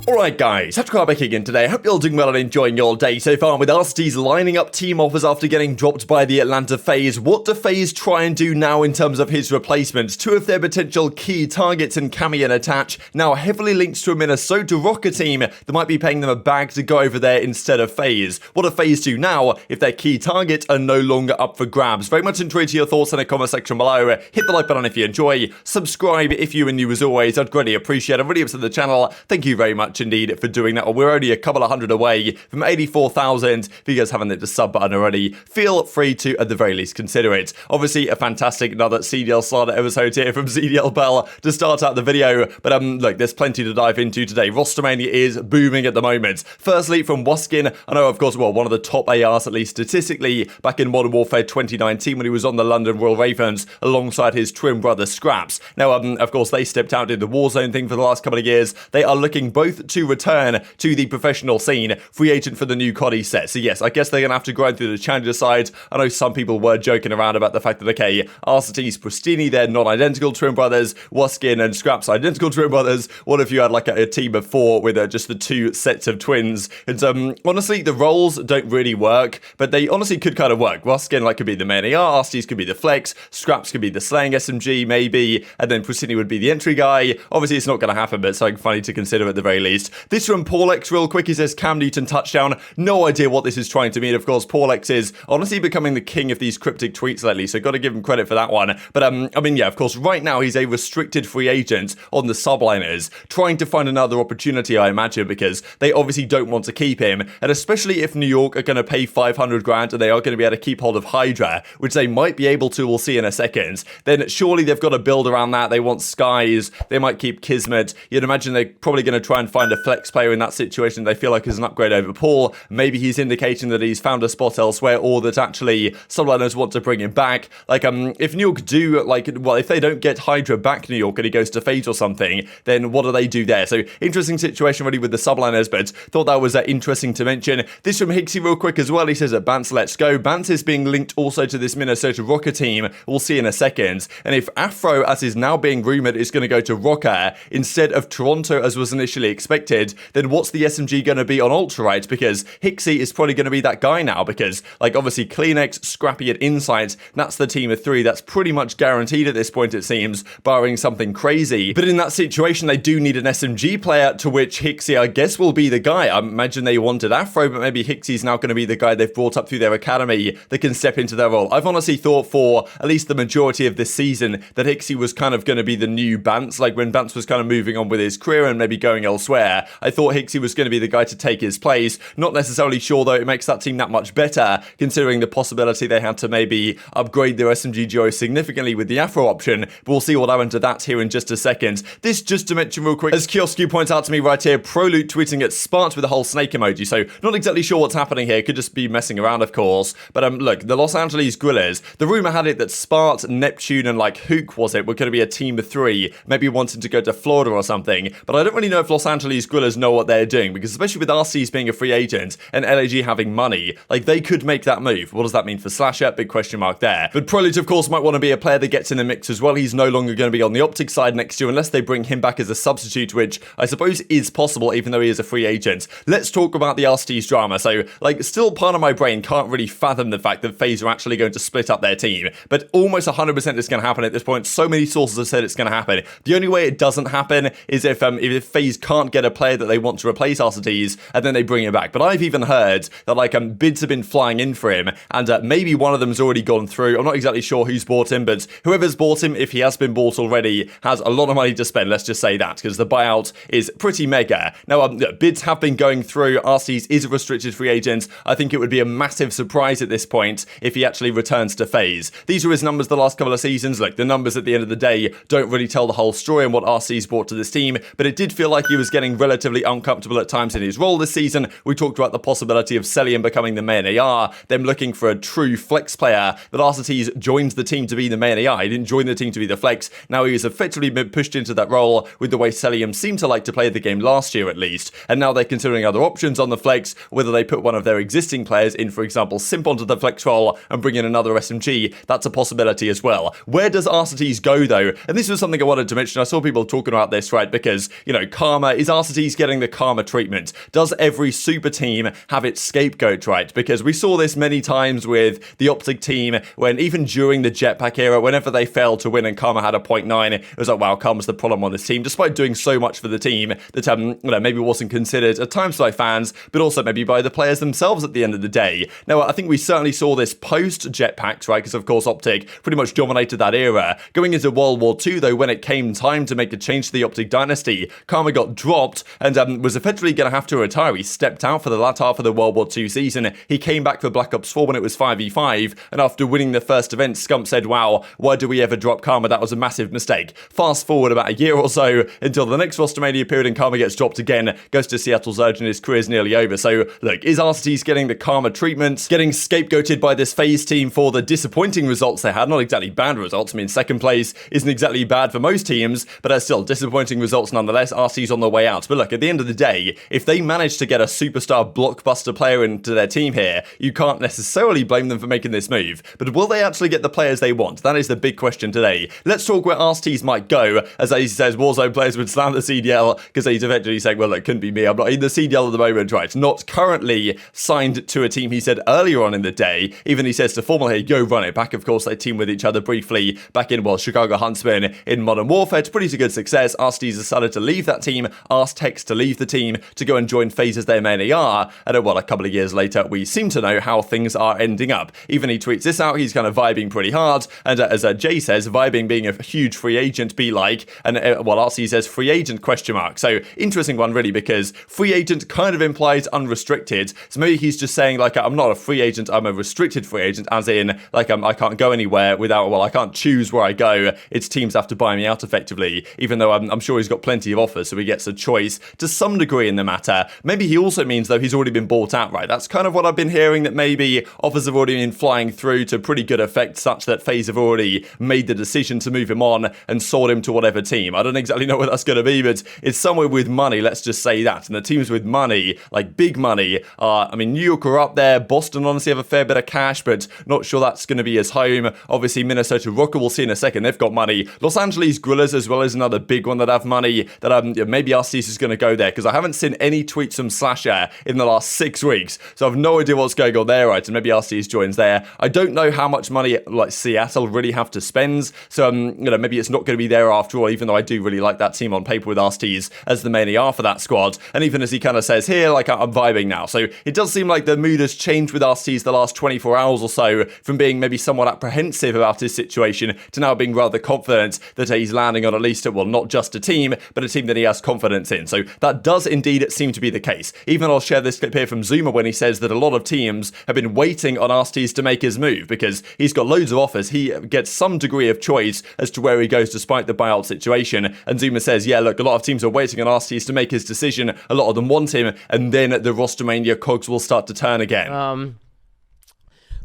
Alright guys, TacticalRab back again today. Hope you're all doing well and enjoying your day so far. With Arcitys lining up team offers after getting dropped by the Atlanta FaZe, what do FaZe try and do now in terms of his replacements? Two of their potential key targets in Cammy and Attach now heavily linked to a Minnesota Rocket team that might be paying them a bag to go over there instead of FaZe. What do FaZe do now if their key targets are no longer up for grabs? Very much intrigued to your thoughts in the comment section below. Hit the like button if you enjoy. Subscribe if you are new as always. I'd greatly appreciate it. I'm really up to the channel. Thank you very much indeed for doing that. We're only a couple of hundred away from 84,000. If you guys haven't hit the sub button already, feel free to at the very least consider it. Obviously a fantastic another CDL starter episode here from CDL Bell to start out the video, but look, there's plenty to dive into today. Rostermania is booming at the moment. Firstly from Waskin, I know of course, well, one of the top ARs at least statistically back in Modern Warfare 2019 when he was on the London Royal Ravens alongside his twin brother Scraps. Now of course they stepped out, did the Warzone thing for the last couple of years. They are looking both to return to the professional scene, free agent for the new COD set. So yes, I guess they're going to have to grind through the challenger side. I know some people were joking around about the fact that, okay, Arcitys, Prestinni, they're non-identical twin brothers, Waskin and Scraps identical twin brothers. What if you had like a team of four with just the two sets of twins? And honestly, the roles don't really work, but they honestly could kind of work. Waskin like could be the main AR, Arcitys could be the flex, Scraps could be the slaying SMG maybe, and then Prestinni would be the entry guy. Obviously it's not going to happen, but it's something funny to consider at the very least. This from Paulx real quick. He says Cam Newton touchdown. No idea what this is trying to mean. Of course, Paulx is honestly becoming the king of these cryptic tweets lately, so got to give him credit for that one. But I mean, yeah, of course, right now he's a restricted free agent on the subliners, trying to find another opportunity, I imagine, because they obviously don't want to keep him, and especially if New York are going to pay 500 grand and they are going to be able to keep hold of Hydra, which they might be able to, we'll see in a second, then surely they've got to build around that. They want Skies, they might keep Kismet. You'd imagine they're probably going to try and find a flex player in that situation they feel like is an upgrade over Paul. Maybe he's indicating that he's found a spot elsewhere, or that actually subliners want to bring him back. Like, if New York do, like, well, if they don't get Hydra back New York and he goes to FaZe or something, then what do they do there? So, interesting situation really with the subliners, but thought that was interesting to mention. This from Hicksy real quick as well. He says that Bance, let's go. Bance is being linked also to this Minnesota Rocket team. We'll see in a second. And if Afro, as is now being rumored, is going to go to Rocket instead of Toronto as was initially expected, then what's the SMG going to be on Ultra, right? Because Hicksy is probably going to be that guy now, because like obviously CleanX, Scrappy and Insight, that's the team of three. That's pretty much guaranteed at this point, it seems, barring something crazy. But in that situation, they do need an SMG player, to which Hicksy, I guess, will be the guy. I imagine they wanted Afro, but maybe Hicksy's now going to be the guy they've brought up through their academy that can step into their role. I've honestly thought for at least the majority of this season that Hicksy was kind of going to be the new Bance, like when Bance was kind of moving on with his career and maybe going elsewhere. I thought Hicksy was going to be the guy to take his place. Not necessarily sure though it makes that team that much better, considering the possibility they had to maybe upgrade their SMG duo significantly with the Afro option, but we'll see what happened to that here in just a second. This just to mention real quick, as Kiosku points out to me right here, ProLoot tweeting at Sparked with the whole snake emoji, so not exactly sure what's happening here, could just be messing around of course, but look, the Los Angeles Grillers, the rumor had it that Sparked, Neptune and like Hook was it, were going to be a team of three, maybe wanting to go to Florida or something, but I don't really know if Los Angeles Grillers know what they're doing, because especially with Arcitys being a free agent and LAG having money, like they could make that move. What does that mean for Slasher? Big question mark there. But ProLoot of course might want to be a player that gets in the mix as well. He's no longer going to be on the OpTic side next year unless they bring him back as a substitute, which I suppose is possible even though he is a free agent. Let's talk about the Arcitys drama. So like still part of my brain can't really fathom the fact that FaZe are actually going to split up their team, but almost 100% it's going to happen at this point. So many sources have said it's going to happen. The only way it doesn't happen is if FaZe can't get a player that they want to replace Arcitys and then they bring him back. But I've even heard that like bids have been flying in for him, and maybe one of them's already gone through. I'm not exactly sure who's bought him, but whoever's bought him, if he has been bought already, has a lot of money to spend. Let's just say that, because the buyout is pretty mega. Now bids have been going through. Arcitys is a restricted free agent. I think it would be a massive surprise at this point if he actually returns to FaZe. These were his numbers the last couple of seasons. Look, the numbers at the end of the day don't really tell the whole story and what Arcitys brought to this team, but it did feel like he was getting relatively uncomfortable at times in his role this season. We talked about the possibility of Cellium becoming the main AR, them looking for a true flex player, that Arcitys joined the team to be the main AR. He didn't join the team to be the flex. Now he was effectively been pushed into that role with the way Cellium seemed to like to play the game last year at least, and now they're considering other options on the flex, whether they put one of their existing players in, for example, Simp onto the flex role and bring in another SMG. That's a possibility as well. Where does Arcitys go though? And this was something I wanted to mention. I saw people talking about this, right? Because, you know, Karma is Arcitys getting the karma treatment? Does every super team have its scapegoat, right? Because we saw this many times with the OpTic team, when even during the Jetpack era, whenever they failed to win and Karma had a 0.9, it was like, wow, Karma's the problem on this team, despite doing so much for the team that maybe wasn't considered at times by fans, but also maybe by the players themselves at the end of the day. Now, I think we certainly saw this post-Jetpacks, right? Because, of course, OpTic pretty much dominated that era. Going into World War II, though, when it came time to make a change to the OpTic dynasty, Karma got dropped and was effectively going to have to retire. He stepped out for the latter half of the World War II season. He came back for Black Ops 4 when it was 5v5, and after winning the first event, Scump said, wow, why do we ever drop Karma? That was a massive mistake. Fast forward about a year or so until the next Rostermania period and Karma gets dropped again, goes to Seattle's Urge and his career's nearly over. So, look, is Arcitys getting the Karma treatment? Getting scapegoated by this FaZe team for the disappointing results they had? Not exactly bad results. I mean, second place isn't exactly bad for most teams, but still disappointing results nonetheless. Arcitys on the way out. But look, at the end of the day, if they manage to get a superstar blockbuster player into their team here, you can't necessarily blame them for making this move. But will they actually get the players they want? That is the big question today. Let's talk where Arcitys might go. As he says, Warzone players would slam the CDL because he's eventually saying, well, it couldn't be me. I'm not in the CDL at the moment, right? Not currently signed to a team, he said earlier on in the day. Even he says to Formal here, go run it. Back, of course, they team with each other briefly back in, well, Chicago Huntsman in Modern Warfare to pretty good success. Arcitys decided to leave that team, asked Hex to leave the team to go and join FaZe as they mainly are. And well, a couple of years later, we seem to know how things are ending up. Even he tweets this out, he's kind of vibing pretty hard. And as Jay says, vibing being a huge free agent be like. And well, Arcitys says free agent question mark. So interesting one really, because free agent kind of implies unrestricted. So maybe he's just saying like, I'm not a free agent, I'm a restricted free agent, as in like I can't go anywhere without, well, I can't choose where I go. It's teams have to buy me out effectively, even though I'm sure he's got plenty of offers, so he gets a choice to some degree in the matter. Maybe he also means though he's already been bought out, right? That's kind of what I've been hearing, that maybe offers have already been flying through to pretty good effect, such that FaZe have already made the decision to move him on and sold him to whatever team. I don't exactly know where that's going to be, but it's somewhere with money, let's just say that. And the teams with money, like big money, I mean, New York are up there, Boston honestly have a fair bit of cash, but not sure that's going to be his home. Obviously, Minnesota Rocket, we'll see in a second, they've got money. Los Angeles Guerrillas as well as another big one that have money, that maybe Arcitys is going to go there, because I haven't seen any tweets from Slasher in the last 6 weeks, so I have no idea what's going on there, right? And maybe Arcitys joins there. I don't know how much money like Seattle really have to spend, so maybe it's not going to be there after all, even though I do really like that team on paper with Arcitys as the main AR for that squad. And even as he kind of says here, like, I'm vibing now. So it does seem like the mood has changed with Arcitys the last 24 hours or so, from being maybe somewhat apprehensive about his situation to now being rather confident that he's landing on at least, well, not just a team, but a team that he has confidence in. So that does indeed seem to be the case. Even I'll share this clip here from Zuma when he says that a lot of teams have been waiting on Arcitys to make his move, because he's got loads of offers. He gets some degree of choice as to where he goes despite the buyout situation. And Zuma says, yeah, look, a lot of teams are waiting on Arcitys to make his decision. A lot of them want him, and then the Rostermania cogs will start to turn again.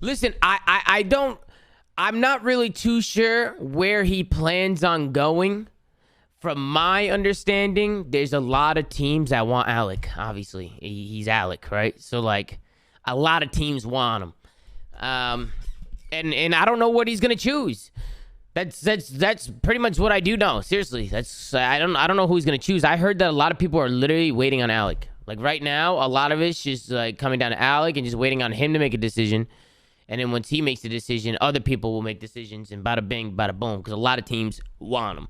Listen, I'm not really too sure where he plans on going. From my understanding, there's a lot of teams that want Alec. Obviously, he's Alec, right? So, like, a lot of teams want him. And I don't know what he's gonna choose. That's pretty much what I do know. Seriously, I don't know who he's gonna choose. I heard that a lot of people are literally waiting on Alec. Like right now, a lot of it's just like coming down to Alec and just waiting on him to make a decision. And then once he makes a decision, other people will make decisions, and bada bing, bada boom, because a lot of teams want him.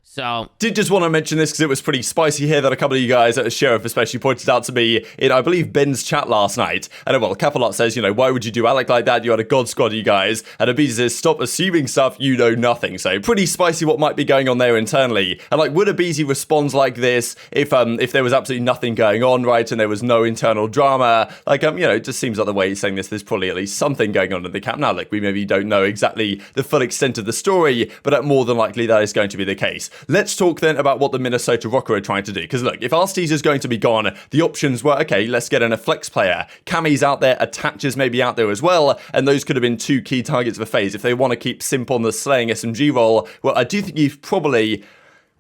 So, did just want to mention this because it was pretty spicy here that a couple of you guys at Sheriff especially pointed out to me in, I believe, Ben's chat last night. And well, Capalot says, why would you do Alec like that? You had a god squad, you guys. And aBeZy says, stop assuming stuff, you know nothing. So pretty spicy what might be going on there internally. And like, would aBeZy respond like this if there was absolutely nothing going on, right? And there was no internal drama? Like, it just seems like the way he's saying this, there's probably at least something going on in the camp. Now, like, we maybe don't know exactly the full extent of the story, but more than likely that is going to be the case. Let's talk then about what the Minnesota Rocket are trying to do. Because look, if Arcitys is going to be gone, the options were, okay, let's get in a flex player. Cammy's out there, Attaches maybe out there as well, and those could have been two key targets for FaZe. If they want to keep Simp on the slaying SMG role, well, I do think you've probably...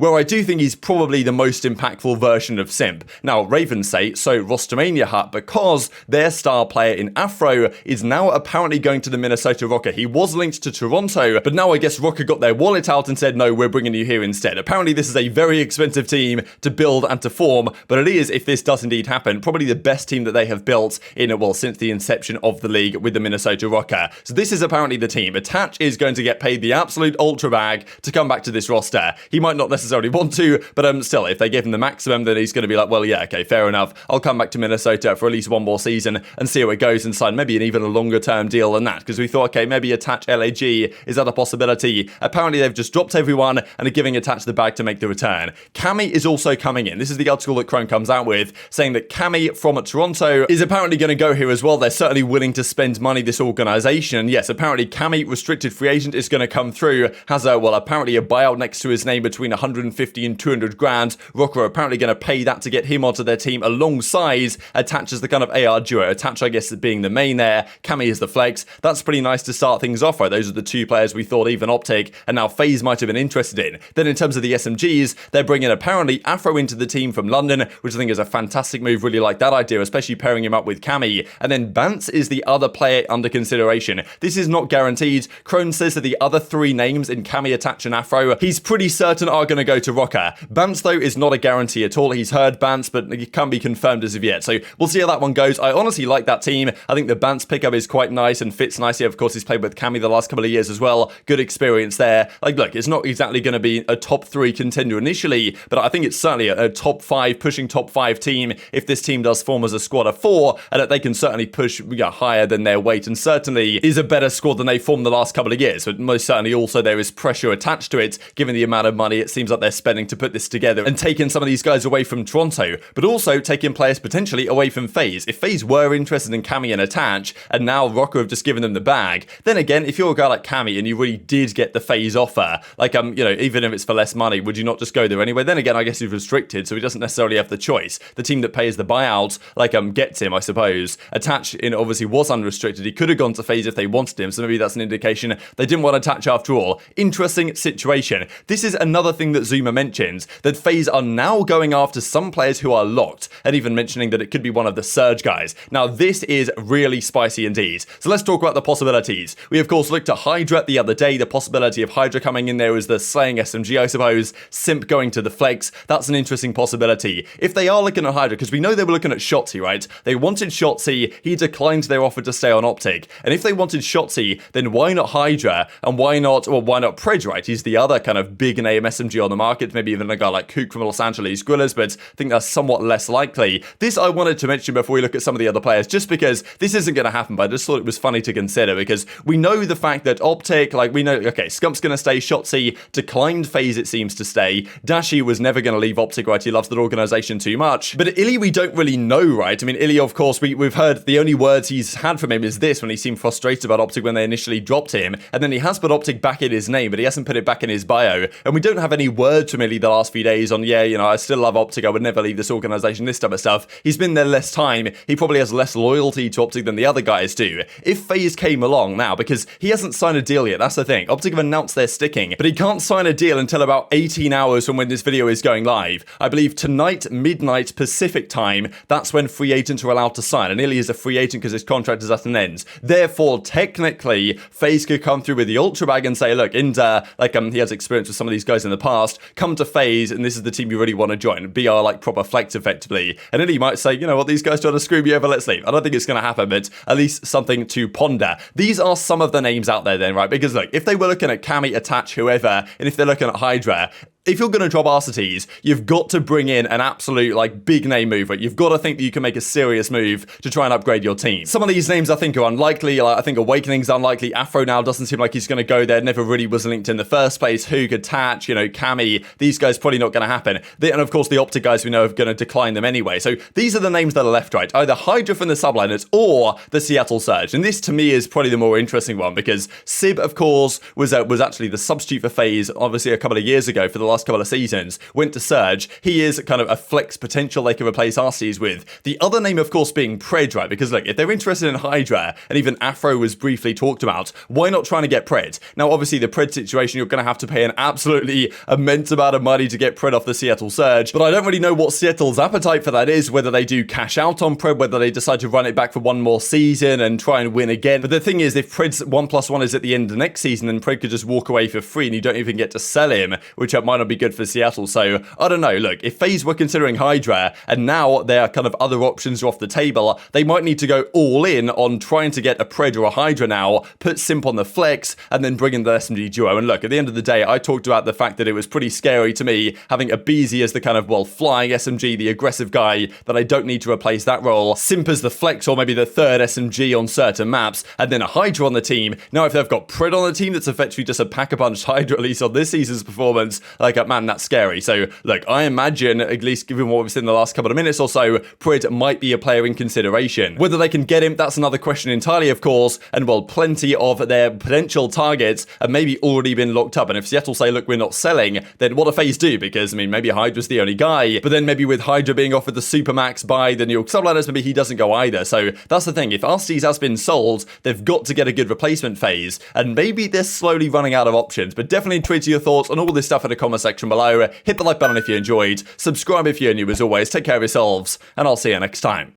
where I do think he's probably the most impactful version of Simp. Now, Ravens say, so Rostermania Hut, because their star player in Afro is now apparently going to the Minnesota Rocket. He was linked to Toronto, but now I guess Rocket got their wallet out and said, no, we're bringing you here instead. Apparently this is a very expensive team to build and to form, but it is, if this does indeed happen, probably the best team that they have built in, well, since the inception of the league with the Minnesota Rocket. So this is apparently the team. Attach is going to get paid the absolute ultra bag to come back to this roster. He might not necessarily want to, but still, if they give him the maximum, then he's going to be like, well, yeah, okay, fair enough. I'll come back to Minnesota for at least one more season and see how it goes and sign maybe an even a longer term deal than that, because we thought, okay, maybe Attach LAG, is that a possibility? Apparently they've just dropped everyone and are giving Attach the bag to make the return. Cammy is also coming in. This is the article that Chrome comes out with, saying that Cammy from Toronto is apparently going to go here as well. They're certainly willing to spend money, this organization. Yes, apparently Cammy, restricted free agent, is going to come through, has apparently a buyout next to his name between 150 and 200 grand. Rock are apparently going to pay that to get him onto their team alongside Attach as the kind of AR duo. Attach, I guess, being the main there. Cammy is the flex. That's pretty nice to start things off, right? Those are the two players we thought even OpTic and now FaZe might have been interested in. Then in terms of the SMGs, they're bringing apparently Afro into the team from London, which I think is a fantastic move. Really like that idea, especially pairing him up with Cammy. And then Bance is the other player under consideration. This is not guaranteed. Crone says that the other three names in Cammy, Attach and Afro, he's pretty certain are going to go to Rocker. Bance, though, is not a guarantee at all. He's heard Bance, but it can't be confirmed as of yet. So we'll see how that one goes. I honestly like that team. I think the Bance pickup is quite nice and fits nicely. Of course, he's played with Cammy the last couple of years as well. Good experience there. Like, look, it's not exactly going to be a top 3 contender initially, but I think it's certainly a top 5, pushing top 5 team if this team does form as a squad of 4, and that they can certainly push higher than their weight, and certainly is a better squad than they formed the last couple of years. But most certainly also there is pressure attached to it, given the amount of money it seems like they're spending to put this together and taking some of these guys away from Toronto, but also taking players potentially away from FaZe. If FaZe were interested in Cammy and Attach, and now Rocker have just given them the bag, then again, if you're a guy like Cammy and you really did get the FaZe offer, like, even if it's for less money, would you not just go there anyway? Then again, I guess he's restricted, so he doesn't necessarily have the choice. The team that pays the buyout, gets him, I suppose. Attach, obviously was unrestricted. He could have gone to FaZe if they wanted him, so maybe that's an indication they didn't want Attach after all. Interesting situation. This is another thing that Zuma mentions, that FaZe are now going after some players who are locked, and even mentioning that it could be one of the Surge guys. Now, this is really spicy indeed. So let's talk about the possibilities. We, of course, looked at Hydra the other day. The possibility of Hydra coming in there as the slaying SMG, I suppose. Simp going to the flex. That's an interesting possibility. If they are looking at Hydra, because we know they were looking at Shotzzy, right? They wanted Shotzzy. He declined their offer to stay on OpTic. And if they wanted Shotzzy, then why not Hydra? And why not Prej, right? He's the other kind of big name SMG on the market. Maybe even a guy like Kook from Los Angeles Guerrillas, but I think that's somewhat less likely. This I wanted to mention before we look at some of the other players, just because this isn't going to happen, but I just thought it was funny to consider, because we know the fact that OpTic, we know, okay, Scump's going to stay, Shotzzy declined FaZe, it seems to stay. Dashy was never going to leave OpTic, right? He loves that organization too much. But iLLeY, we don't really know, right? I mean, iLLeY, of course, we've heard the only words he's had from him is this, when he seemed frustrated about OpTic when they initially dropped him, and then he has put OpTic back in his name, but he hasn't put it back in his bio. And we don't have any words from iLLeY the last few days on, I still love OpTic, I would never leave this organization, this type of stuff. He's been there less time. He probably has less loyalty to OpTic than the other guys do. If FaZe came along now, because he hasn't signed a deal yet, that's the thing. OpTic have announced they're sticking, but he can't sign a deal until about 18 hours from when this video is going live. I believe tonight, midnight Pacific time, that's when free agents are allowed to sign. And iLLeY is a free agent because his contract is at an end. Therefore, technically, FaZe could come through with the ultra bag and say, look, Inda, he has experience with some of these guys in the past, come to FaZe, and this is the team you really want to join. Be our proper flex effectively. And iLLeY might say, you know what, these guys trying to screw me over, let's leave. I don't think it's going to happen, but at least something to ponder. These are some of the names out there then, right? Because look, if they were looking at Cammy, Attach, whoever, and if they're looking at Hydra, if you're going to drop Arcitys, you've got to bring in an absolute, big name move, right? You've got to think that you can make a serious move to try and upgrade your team. Some of these names I think are unlikely. I think Awakening's unlikely. Afro now doesn't seem like he's going to go there. Never really was linked in the first place. Hook, Attach, Cammy, these guys probably not going to happen. And of course, the OpTic guys we know are going to decline them anyway. So these are the names that are left, right? Either Hydra from the subliners or the Seattle Surge. And this, to me, is probably the more interesting one, because Sib, of course, was actually the substitute for FaZe, obviously, a couple of years ago for the last couple of seasons, went to Surge. He is kind of a flex potential they can replace Arcitys with. The other name, of course, being Pred, right? Because look, if they're interested in Hydra, and even Afro was briefly talked about, why not trying to get Pred? Now, obviously, the Pred situation, you're going to have to pay an absolutely immense amount of money to get Pred off the Seattle Surge, but I don't really know what Seattle's appetite for that is, whether they do cash out on Pred, whether they decide to run it back for one more season and try and win again. But the thing is, if Pred's 1+1 is at the end of the next season, then Pred could just walk away for free and you don't even get to sell him, which might not be good for Seattle. So, I don't know. Look, if FaZe were considering Hydra, and now their kind of other options are off the table, they might need to go all in on trying to get a Pred or a Hydra now, put Simp on the flex, and then bring in the SMG duo. And look, at the end of the day, I talked about the fact that it was pretty scary to me having aBeZy as the kind of, well, flying SMG, the aggressive guy, that I don't need to replace that role. Simp as the flex or maybe the third SMG on certain maps, and then a Hydra on the team. Now, if they've got Pred on the team, that's effectively just a pack-a-punch Hydra, at least on this season's performance, like, man, that's scary. So, look, I imagine, at least given what we've seen in the last couple of minutes or so, Pred might be a player in consideration. Whether they can get him, that's another question entirely, of course, and, well, plenty of their potential targets have maybe already been locked up. And if Seattle say, look, we're not selling, then what do FaZe do? Because, I mean, maybe Hydra's the only guy, but then maybe with Hydra being offered the Supermax by the New York Subliners, maybe he doesn't go either. So that's the thing. If Arcitys has been sold, they've got to get a good replacement FaZe, and maybe they're slowly running out of options. But definitely tweet your thoughts on all this stuff in the comment section below. Hit the like button if you enjoyed. Subscribe if you're new as always. Take care of yourselves, and I'll see you next time.